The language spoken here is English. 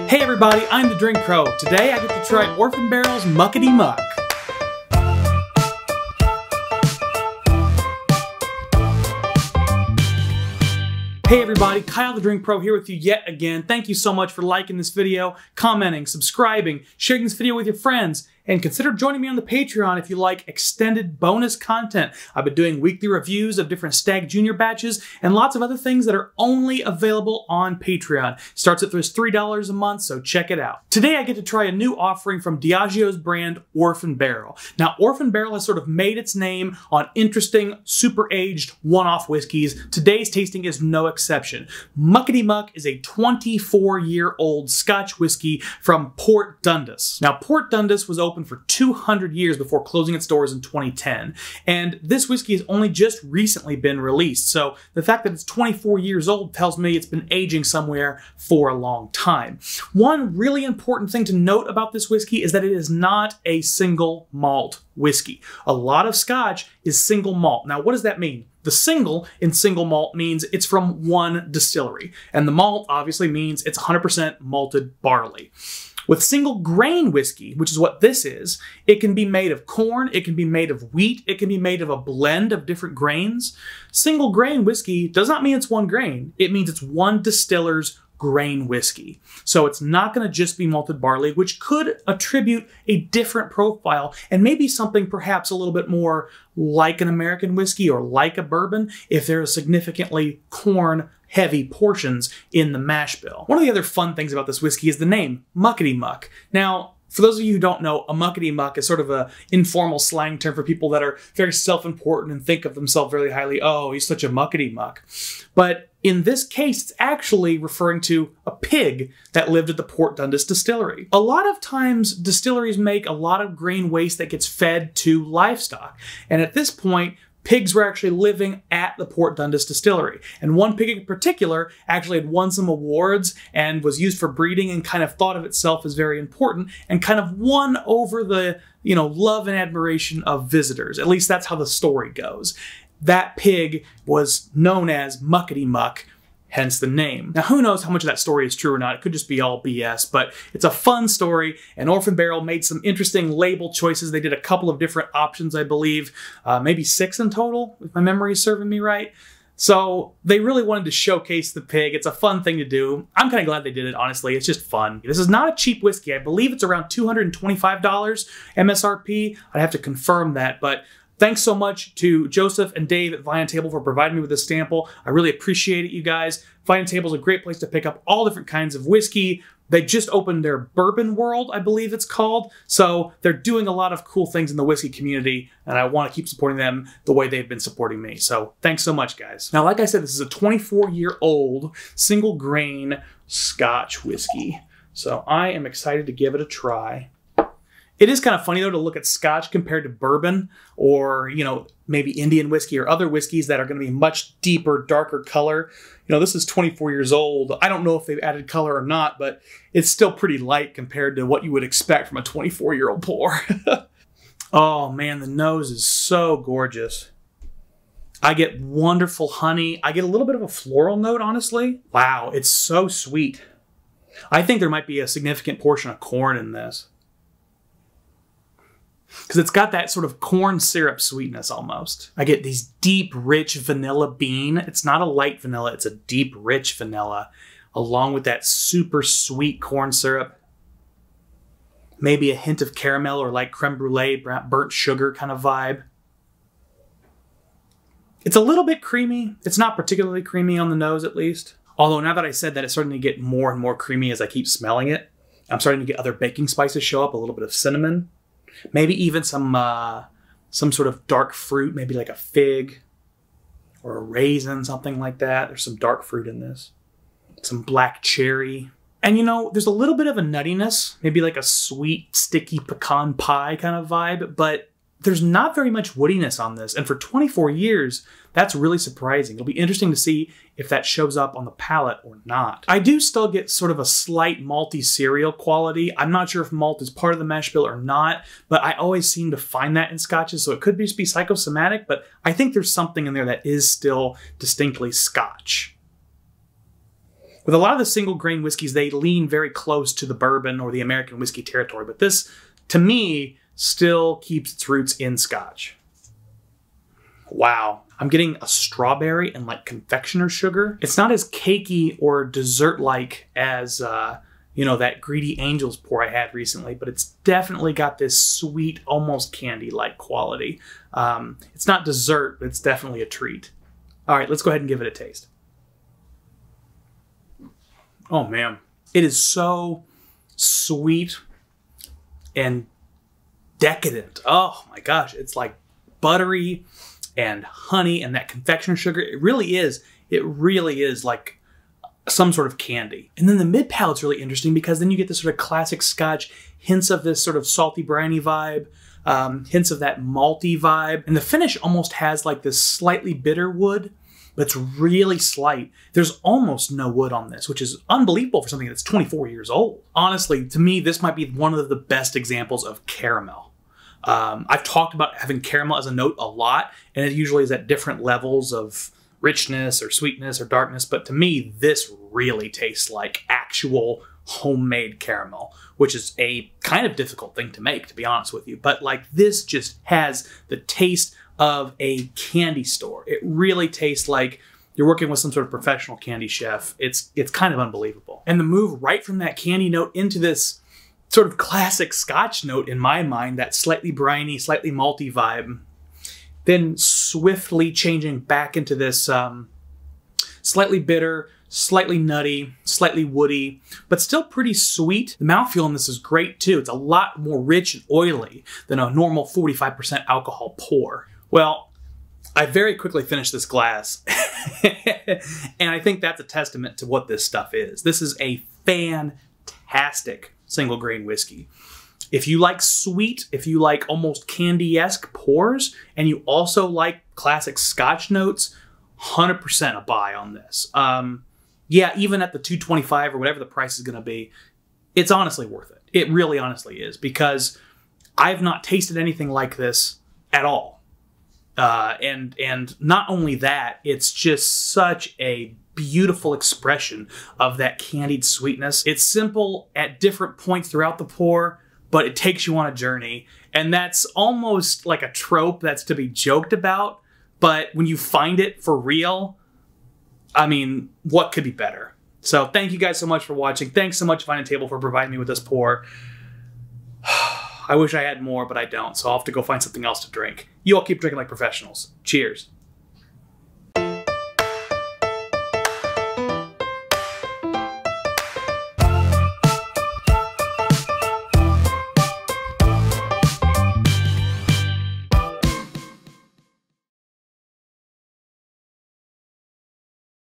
Hey everybody, I'm the Drink Pro. Today I get to try Orphan Barrel's Muckety Muck. Hey everybody, Kyle the Drink Pro here with you yet again. Thank you so much for liking this video, commenting, subscribing, sharing this video with your friends, and consider joining me on the Patreon if you like extended bonus content. I've been doing weekly reviews of different Stag Junior batches and lots of other things that are only available on Patreon. Starts at just $3 a month, so check it out. Today I get to try a new offering from Diageo's brand Orphan Barrel. Now Orphan Barrel has sort of made its name on interesting, super-aged, one-off whiskeys. Today's tasting is no exception. Muckety Muck is a 24-year-old Scotch whiskey from Port Dundas. Now Port Dundas was open for 200 years before closing its doors in 2010. And this whiskey has only just recently been released. So the fact that it's 24 years old tells me it's been aging somewhere for a long time. One really important thing to note about this whiskey is that it is not a single malt whiskey. A lot of Scotch is single malt. Now, what does that mean? The single in single malt means it's from one distillery. And the malt obviously means it's 100% malted barley. With single grain whiskey, which is what this is, it can be made of corn, it can be made of wheat, it can be made of a blend of different grains. Single grain whiskey does not mean it's one grain. It means it's one distiller's grain whiskey. So it's not going to just be malted barley, which could attribute a different profile and maybe something perhaps a little bit more like an American whiskey or like a bourbon if there are significantly corn heavy portions in the mash bill. One of the other fun things about this whiskey is the name, Muckety Muck. Now, for those of you who don't know, a Muckety Muck is sort of an informal slang term for people that are very self-important and think of themselves very highly. Oh, he's such a Muckety Muck. But in this case, it's actually referring to a pig that lived at the Port Dundas distillery. A lot of times, distilleries make a lot of grain waste that gets fed to livestock. And at this point, pigs were actually living at the Port Dundas distillery. And one pig in particular actually had won some awards and was used for breeding and kind of thought of itself as very important and kind of won over the, love and admiration of visitors. At least that's how the story goes. That pig was known as Muckety Muck, hence the name. Now, who knows how much of that story is true or not? It could just be all BS, but it's a fun story, and Orphan Barrel made some interesting label choices. They did a couple of different options, I believe, maybe 6 in total, if my memory is serving me right. So they really wanted to showcase the pig. It's a fun thing to do. I'm kind of glad they did it, honestly. It's just fun. This is not a cheap whiskey. I believe it's around $225 MSRP. I'd have to confirm that, but thanks so much to Joseph and Dave at Vine & Table for providing me with this sample. I really appreciate it, you guys. Vine & Table is a great place to pick up all different kinds of whiskey. They just opened their Bourbon World, I believe it's called. So they're doing a lot of cool things in the whiskey community, and I want to keep supporting them the way they've been supporting me. So thanks so much, guys. Now, like I said, this is a 24-year-old single grain Scotch whiskey. So I am excited to give it a try. It is kind of funny, though, to look at Scotch compared to bourbon or, maybe Indian whiskey or other whiskeys that are going to be much deeper, darker color. This is 24 years old. I don't know if they've added color or not, but it's still pretty light compared to what you would expect from a 24-year-old pour. Oh, man, the nose is so gorgeous. I get wonderful honey. I get a little bit of a floral note, honestly. Wow, it's so sweet. I think there might be a significant portion of corn in this, because it's got that sort of corn syrup sweetness almost. I get these deep, rich vanilla bean. It's not a light vanilla, it's a deep, rich vanilla, along with that super sweet corn syrup. Maybe a hint of caramel or like creme brulee, burnt sugar kind of vibe. It's a little bit creamy. It's not particularly creamy on the nose, at least. Although now that I said that, it's starting to get more and more creamy as I keep smelling it. I'm starting to get other baking spices show up, a little bit of cinnamon. Maybe even some sort of dark fruit, maybe like a fig or a raisin, something like that. There's some dark fruit in this. Some black cherry. And there's a little bit of a nuttiness, maybe like a sweet, sticky pecan pie kind of vibe, but there's not very much woodiness on this. And for 24 years, that's really surprising. It'll be interesting to see if that shows up on the palate or not. I do still get sort of a slight malty cereal quality. I'm not sure if malt is part of the mash bill or not, but I always seem to find that in scotches, so it could just be psychosomatic, but I think there's something in there that is still distinctly Scotch. With a lot of the single grain whiskeys, they lean very close to the bourbon or the American whiskey territory, but this, to me, still keeps its roots in Scotch. Wow. I'm getting a strawberry and like confectioner sugar. It's not as cakey or dessert-like as, you know, that Greedy Angels pour I had recently, but it's definitely got this sweet, almost candy-like quality. It's not dessert, but it's definitely a treat. All right, let's go ahead and give it a taste. Oh man, it is so sweet and decadent. Oh my gosh, it's like buttery and honey and that confectioner sugar. It really is like some sort of candy. And then the mid palate's really interesting because then you get this sort of classic Scotch, hints of this sort of salty briny vibe, hints of that malty vibe. And the finish almost has like this slightly bitter wood, but it's really slight. There's almost no wood on this, which is unbelievable for something that's 24 years old. Honestly, to me, this might be one of the best examples of caramel. I've talked about having caramel as a note a lot, and it usually is at different levels of richness or sweetness or darkness, but to me, this really tastes like actual homemade caramel, which is a kind of difficult thing to make, to be honest with you. But like this just has the taste of a candy store. It really tastes like you're working with some sort of professional candy chef. It's kind of unbelievable. And the move right from that candy note into this sort of classic Scotch note in my mind, that slightly briny, slightly malty vibe, then swiftly changing back into this slightly bitter, slightly nutty, slightly woody, but still pretty sweet. The mouthfeel in this is great too. It's a lot more rich and oily than a normal 45% alcohol pour. Well, I very quickly finished this glass, and I think that's a testament to what this stuff is. This is a fantastic single grain whiskey. If you like sweet, if you like almost candy-esque pours, and you also like classic Scotch notes, 100% a buy on this. Yeah, even at the $2.25 or whatever the price is going to be, it's honestly worth it. It really honestly is, because I've not tasted anything like this at all. And not only that, it's just such a beautiful expression of that candied sweetness. It's simple at different points throughout the pour, but it takes you on a journey. And that's almost like a trope that's to be joked about. But when you find it for real, I mean, what could be better? So thank you guys so much for watching. Thanks so much, Finding Table, for providing me with this pour. I wish I had more, but I don't. So I'll have to go find something else to drink. You all keep drinking like professionals. Cheers.